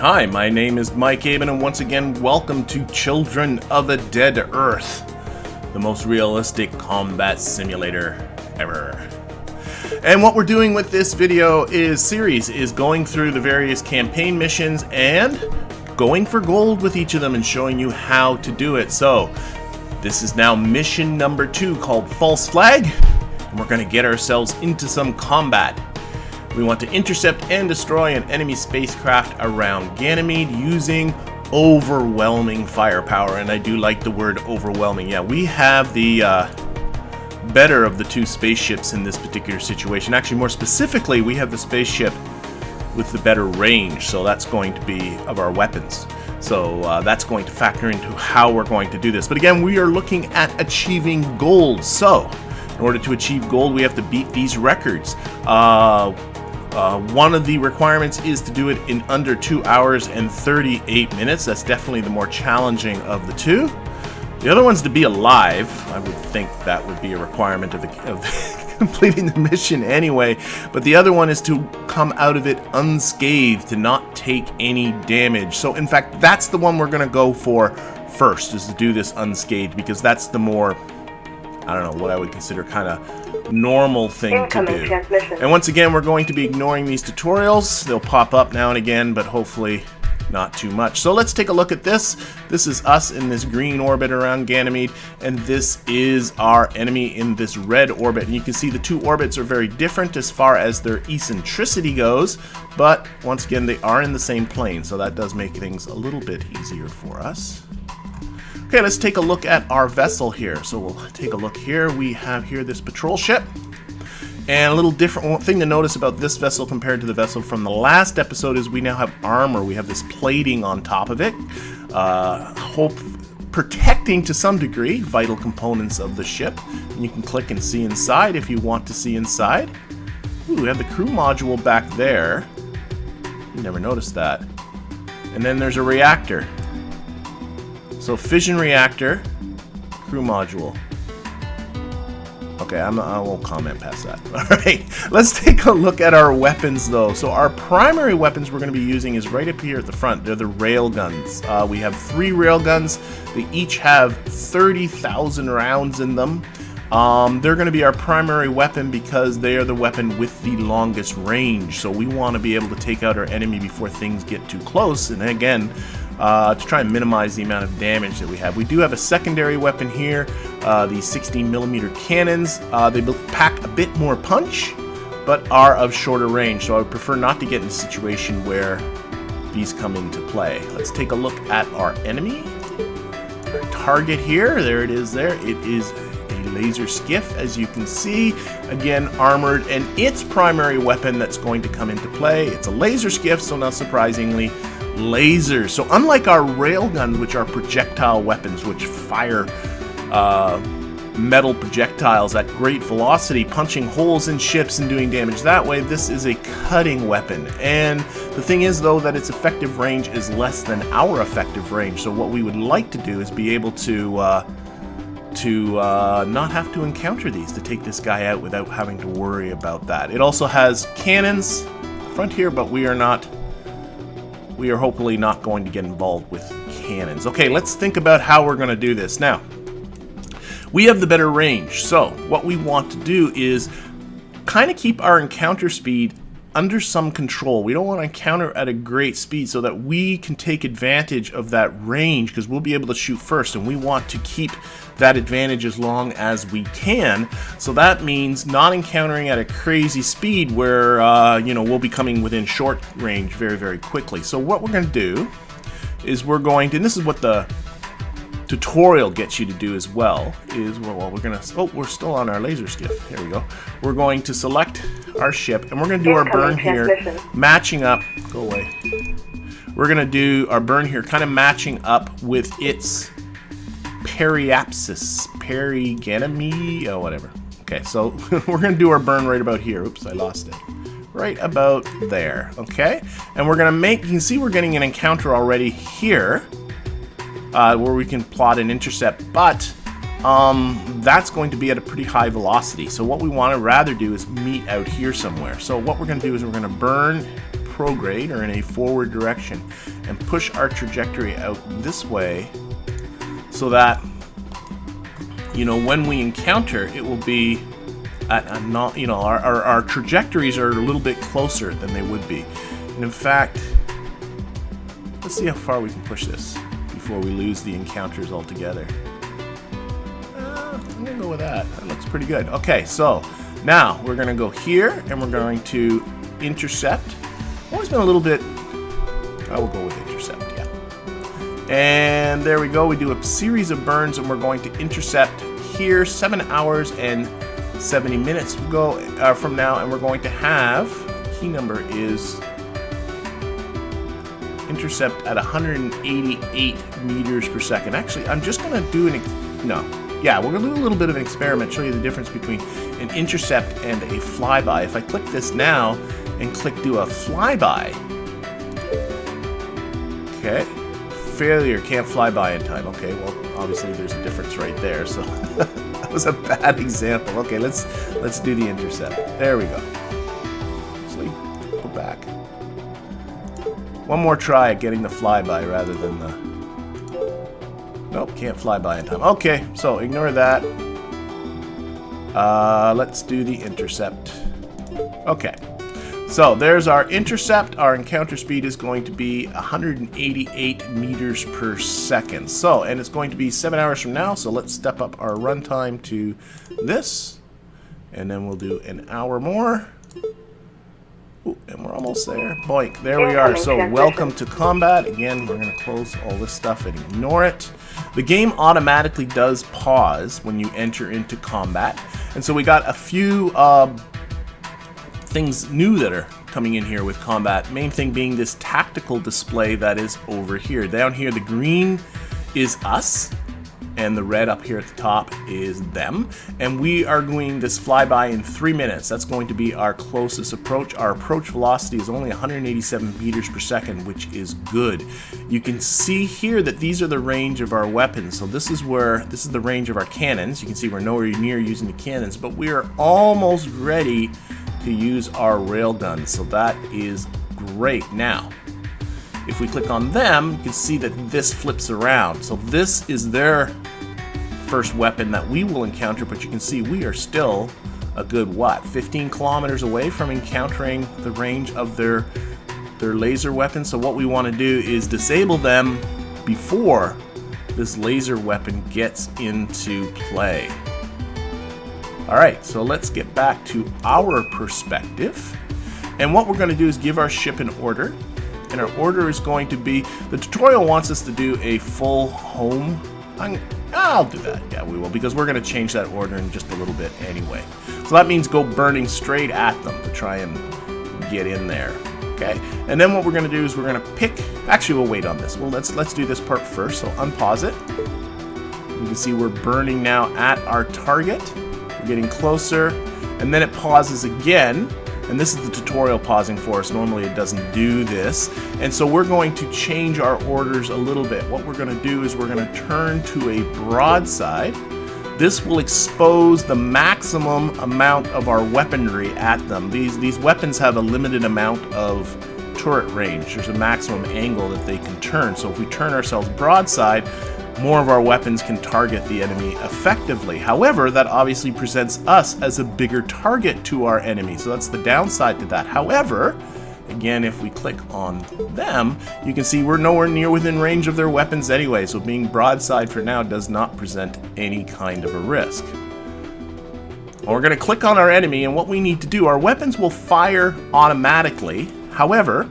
Hi, my name is Mike Aben, and once again, welcome to Children of a Dead Earth, the most realistic combat simulator ever. And what we're doing with this series is going through the various campaign missions and going for gold with each of them and showing you how to do it. So, this is now mission number 2 called False Flag, and we're going to get ourselves into some combat. We want to intercept and destroy an enemy spacecraft around Ganymede using overwhelming firepower. And I do like the word overwhelming. Yeah, we have the better of the two spaceships in this particular situation. Actually, more specifically, we have the spaceship with the better range. So that's going to be of our weapons. So that's going to factor into how we're going to do this. But again, we are looking at achieving gold. So in order to achieve gold, we have to beat these records. One of the requirements is to do it in under 2 hours and 38 minutes. That's definitely the more challenging of the two. The other one's to be alive. I would think that would be a requirement of completing the mission anyway. But the other one is to come out of it unscathed, to not take any damage. So in fact, that's the one we're going to go for first, is to do this unscathed, because that's the more, I don't know, what I would consider kind of normal thing to do. And once again, we're going to be ignoring these tutorials. They'll pop up now and again, but hopefully not too much. So let's take a look at this. This is us in this green orbit around Ganymede, and this is our enemy in this red orbit. And you can see the two orbits are very different as far as their eccentricity goes, but once again, they are in the same plane, so that does make things a little bit easier for us. Okay, let's take a look at our vessel here. So we'll take a look here. We have here this patrol ship. And a little different thing to notice about this vessel compared to the vessel from the last episode is we now have armor. We have this plating on top of it. Protecting to some degree vital components of the ship. And you can click and see inside if you want to see inside. Ooh, we have the crew module back there. You never noticed that. And then there's a reactor. So fission reactor, crew module. Okay, I won't comment past that. Alright, let's take a look at our weapons though. So our primary weapons we're going to be using is right up here at the front. They're the rail guns. We have 3 rail guns. They each have 30,000 rounds in them. They're going to be our primary weapon because they are the weapon with the longest range. So we want to be able to take out our enemy before things get too close. And again, to try and minimize the amount of damage that we have. We do have a secondary weapon here, the 16mm cannons. They pack a bit more punch, but are of shorter range, so I would prefer not to get in a situation where these come into play. Let's take a look at our enemy. Our target here, there it is there. It is a laser skiff, as you can see. Again, armored, and its primary weapon that's going to come into play. It's a laser skiff, so not surprisingly, lasers. So unlike our railguns, which are projectile weapons which fire metal projectiles at great velocity, punching holes in ships and doing damage that way, this is a cutting weapon. And the thing is though that its effective range is less than our effective range. So what we would like to do is be able to not have to encounter these, to take this guy out without having to worry about that. It also has cannons front here, but we are hopefully not going to get involved with cannons. Okay, let's think about how we're going to do this. Now, we have the better range, so what we want to do is kind of keep our encounter speed under some control. We don't want to encounter at a great speed so that we can take advantage of that range, because we'll be able to shoot first, and we want to keep that advantage as long as we can. So that means not encountering at a crazy speed where we'll be coming within short range very, very quickly. So what we're going to do is and this is what the tutorial gets you to do as well, is we're still on our laser skiff. Here we go. We're going to select our ship, and we're going to do our burn here, matching up. Go away. We're going to do our burn here, kind of matching up with its periganemy, whatever. Okay, so we're going to do our burn right about here. Oops, I lost it. Right about there. Okay, and we're going to you can see we're getting an encounter already here, where we can plot an intercept, but that's going to be at a pretty high velocity. So what we want to rather do is meet out here somewhere. So what we're going to do is we're going to burn prograde or in a forward direction and push our trajectory out this way so that, you know, when we encounter, it will be at a not, you know, our trajectories are a little bit closer than they would be. And in fact, let's see how far we can push this before we lose the encounters altogether. I'm gonna go with that. That looks pretty good. Okay, so now we're gonna go here and we're going to intercept. Always been a little bit, I will go with intercept, yeah. And there we go. We do a series of burns and we're going to intercept here 7 hours and 70 minutes from now, and we're going to have, key number is intercept at 188 meters per second. Actually, I'm just going to do we're going to do a little bit of an experiment, show you the difference between an intercept and a flyby. If I click this now and click do a flyby, okay, failure, can't fly by in time. Okay, well, obviously there's a difference right there, so that was a bad example. Okay, let's do the intercept. There we go. Actually, go back. One more try at getting the flyby rather than the... Nope, can't fly by in time. Okay, so ignore that. Let's do the intercept. Okay, so there's our intercept. Our encounter speed is going to be 188 meters per second. So, and it's going to be 7 hours from now, so let's step up our runtime to this. And then we'll do an hour more. Ooh, and we're almost there. Boink, there we are. So welcome to combat. Again, we're going to close all this stuff and ignore it. The game automatically does pause when you enter into combat. And so we got a few things new that are coming in here with combat. Main thing being this tactical display that is over here. Down here, the green is us, and the red up here at the top is them. And we are doing this flyby in 3 minutes. That's going to be our closest approach. Our approach velocity is only 187 meters per second, which is good. You can see here that these are the range of our weapons. So this is the range of our cannons. You can see we're nowhere near using the cannons, but we are almost ready to use our railguns. So that is great. Now, if we click on them, you can see that this flips around. So this is their first weapon that we will encounter, but you can see we are still a good, 15 kilometers away from encountering the range of their laser weapon. So what we want to do is disable them before this laser weapon gets into play. Alright, so let's get back to our perspective. And what we're going to do is give our ship an order. And our order is going to be, the tutorial wants us to do a full home. I'll do that, yeah, we will, because we're going to change that order in just a little bit anyway. So that means go burning straight at them to try and get in there, okay? And then what we're going to do is we're going to pick, actually we'll wait on this. Well, let's do this part first, so unpause it. You can see we're burning now at our target. We're getting closer, and then it pauses again. And this is the tutorial pausing for us. Normally it doesn't do this. And so we're going to change our orders a little bit. What we're going to do is we're going to turn to a broadside. This will expose the maximum amount of our weaponry at them. These weapons have a limited amount of turret range. There's a maximum angle that they can turn. So if we turn ourselves broadside, more of our weapons can target the enemy effectively. However, that obviously presents us as a bigger target to our enemy. So that's the downside to that. However, again, if we click on them, you can see we're nowhere near within range of their weapons anyway. So being broadside for now does not present any kind of a risk. Well, we're going to click on our enemy, and what we need to do, our weapons will fire automatically. However,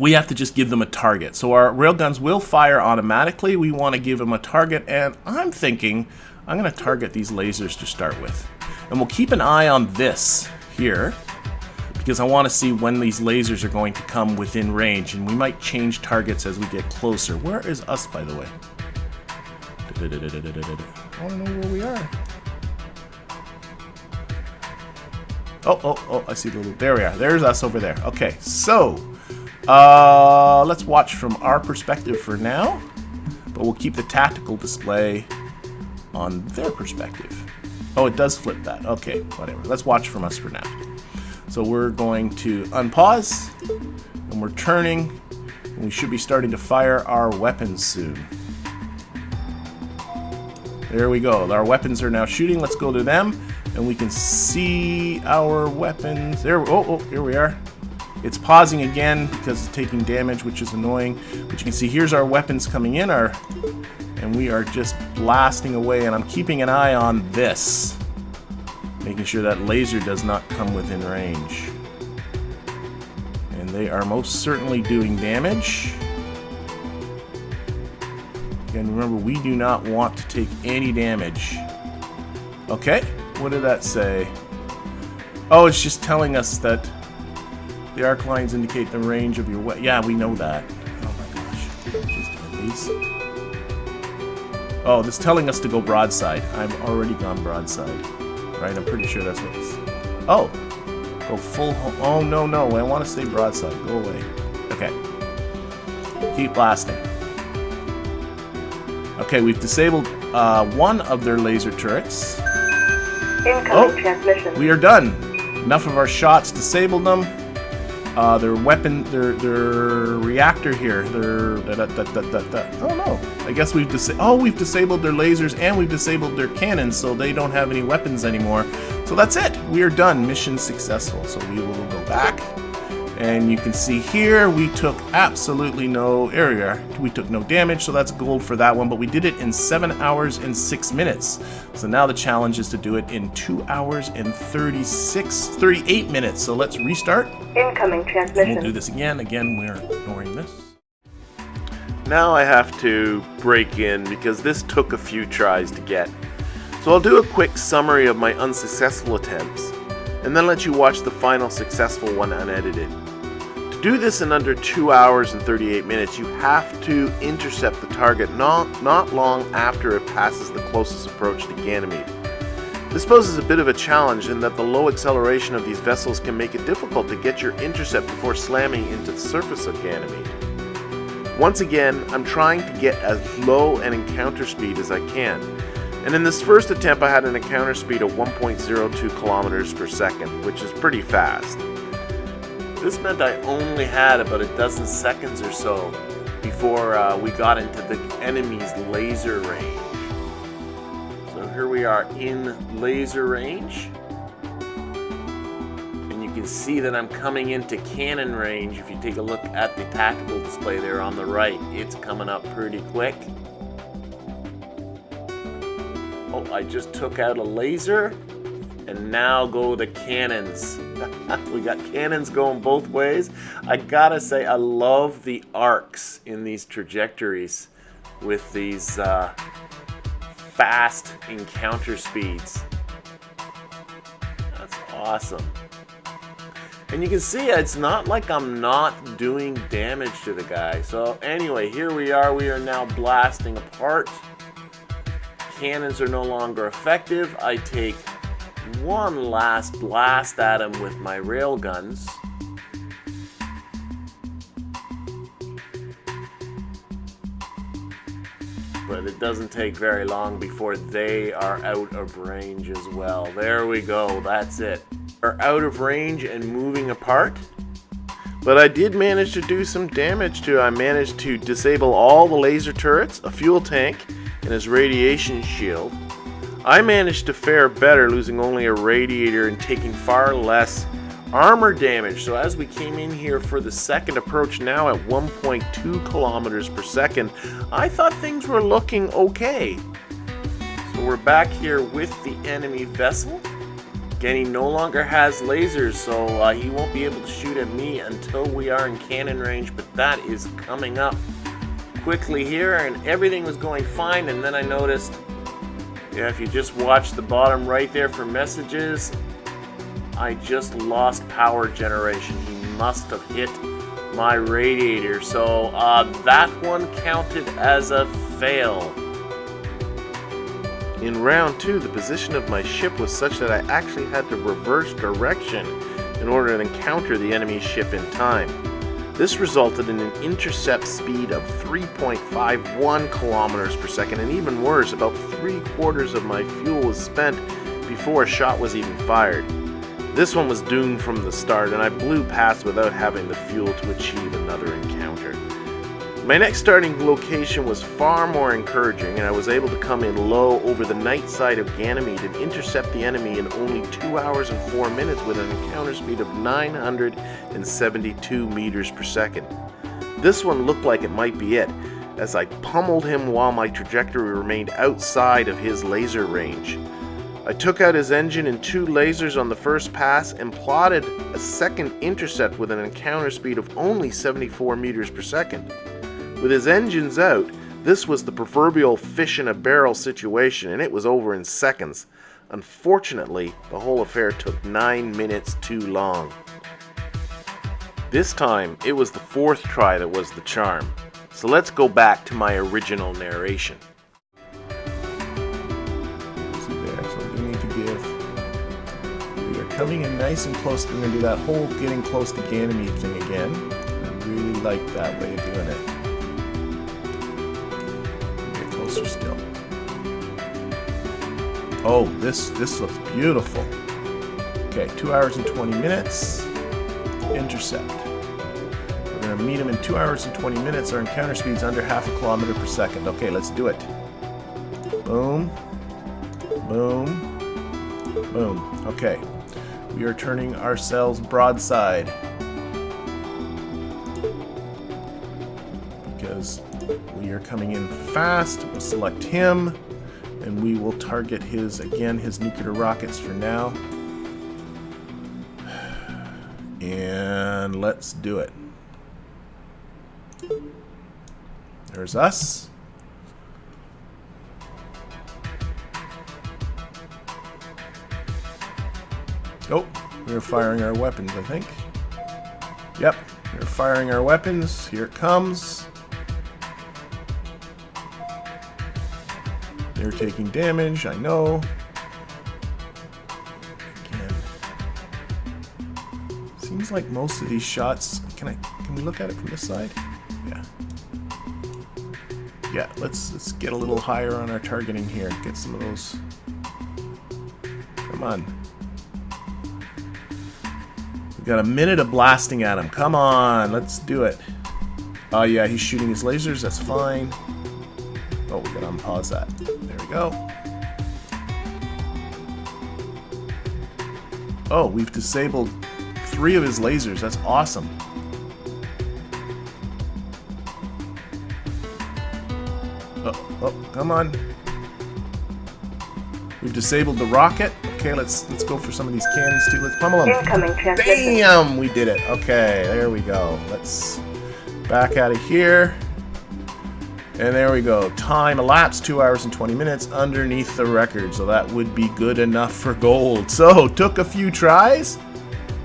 we have to just give them a target. So our railguns will fire automatically. We want to give them a target, and I'm thinking I'm going to target these lasers to start with. And we'll keep an eye on this here, because I want to see when these lasers are going to come within range, and we might change targets as we get closer. Where is us, by the way? I want to know where we are. Oh, I see the little, there we are. There's us over there. Okay, so let's watch from our perspective for now, but we'll keep the tactical display on their perspective. Oh, it does flip that. Okay, whatever. Let's watch from us for now. So we're going to unpause, and we're turning, and we should be starting to fire our weapons soon. There we go. Our weapons are now shooting. Let's go to them, and we can see our weapons. There. Oh, here we are. It's pausing again because it's taking damage, which is annoying. But you can see here's our weapons coming in, and we are just blasting away. And I'm keeping an eye on this, making sure that laser does not come within range. And they are most certainly doing damage. Again, remember, we do not want to take any damage. Okay, what did that say? Oh, it's just telling us that the arc lines indicate the range of your weapon. Yeah, we know that. Oh my gosh. Just end these. Oh, this is telling us to go broadside. I've already gone broadside. Right, I'm pretty sure that's what it's... Oh! Go full... Oh, no, no. I want to stay broadside. Go away. Okay. Keep blasting. Okay, we've disabled one of their laser turrets. Incoming transmission. We are done. Enough of our shots disabled them. Their weapon, their reactor here, oh no. I guess we've disabled their lasers and we've disabled their cannons, so they don't have any weapons anymore. So that's it. We are done. Mission successful. So we will go back. And you can see here we took absolutely no area. We took no damage, so that's gold for that one. But we did it in 7 hours and 6 minutes. So now the challenge is to do it in 2 hours and 38 minutes. So let's restart. Incoming transmission. We'll do this again. Again, we're ignoring this. Now I have to break in because this took a few tries to get. So I'll do a quick summary of my unsuccessful attempts, and then let you watch the final successful one unedited. To do this in under 2 hours and 38 minutes, you have to intercept the target not long after it passes the closest approach to Ganymede. This poses a bit of a challenge in that the low acceleration of these vessels can make it difficult to get your intercept before slamming into the surface of Ganymede. Once again, I'm trying to get as low an encounter speed as I can. And in this first attempt I had an encounter speed of 1.02 kilometers per second, which is pretty fast. This meant I only had about a dozen seconds or so before we got into the enemy's laser range. So here we are in laser range. And you can see that I'm coming into cannon range. If you take a look at the tactical display there on the right, it's coming up pretty quick. Oh, I just took out a laser, and now go the cannons. We got cannons going both ways. I gotta say, I love the arcs in these trajectories with these fast encounter speeds. That's awesome. And you can see it's not like I'm not doing damage to the guy. So anyway, here we are now blasting apart. Cannons are no longer effective. I take one last blast at him with my rail guns. But it doesn't take very long before they are out of range as well. There we go, that's it. Are out of range and moving apart. But I did manage to do some damage to him. I managed to disable all the laser turrets, a fuel tank, and his radiation shield. I managed to fare better, losing only a radiator and taking far less armor damage. So as we came in here for the second approach, now at 1.2 kilometers per second, I thought things were looking okay. So we're back here with the enemy vessel. Again, he no longer has lasers, so he won't be able to shoot at me until we are in cannon range, but that is coming up quickly here, and everything was going fine. And then I noticed, if you just watch the bottom right there for messages, I just lost power generation. He must have hit my radiator, so that one counted as a fail. In round 2, the position of my ship was such that I actually had to reverse direction in order to encounter the enemy ship in time. This resulted in an intercept speed of 3.51 kilometers per second, and even worse, about 3/4 of my fuel was spent before a shot was even fired. This one was doomed from the start, and I blew past without having the fuel to achieve another encounter. My next starting location was far more encouraging, and I was able to come in low over the night side of Ganymede and intercept the enemy in only 2 hours and 4 minutes with an encounter speed of 972 meters per second. This one looked like it might be it, as I pummeled him while my trajectory remained outside of his laser range. I took out his engine and 2 lasers on the first pass and plotted a second intercept with an encounter speed of only 74 meters per second. With his engines out, this was the proverbial fish in a barrel situation, and it was over in seconds. Unfortunately, the whole affair took 9 minutes too long. This time, it was the 4th try that was the charm. So let's go back to my original narration. See there, so we need to give. We are coming in nice and close. We're going to do that whole getting close to Ganymede thing again. I really like that way of doing it. Get closer still. Oh, this looks beautiful. Okay, 2 hours and 20 minutes. Intercept. We're going to meet him in 2 hours and 20 minutes. Our encounter speed's under half a kilometer per second. Okay, let's do it. Boom. Boom. Boom. Okay. We are turning ourselves broadside. Because we are coming in fast. We'll select him. And we will target his nuclear rockets for now. And let's do it. There's us. Oh, we're firing our weapons, I think. Yep, we're firing our weapons. Here it comes. They're taking damage, I know. Again. Seems like most of these shots. Can we look at it from this side? Yeah. Yeah, let's get a little higher on our targeting here. Get some of those. Come on. We've got a minute of blasting at him. Come on, let's do it. Oh yeah, he's shooting his lasers, that's fine. Oh, we gotta unpause that. There we go. Oh, we've disabled 3 of his lasers. That's awesome. Oh, come on. We've disabled the rocket. Okay, let's go for some of these cannons too. Let's pummel them. Incoming transmission. Bam! We did it. Okay, there we go. Let's back out of here. And there we go. Time elapsed 2 hours and 20 minutes underneath the record. So that would be good enough for gold. So took a few tries,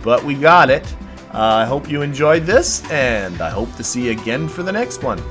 but we got it. I hope you enjoyed this, and I hope to see you again for the next one.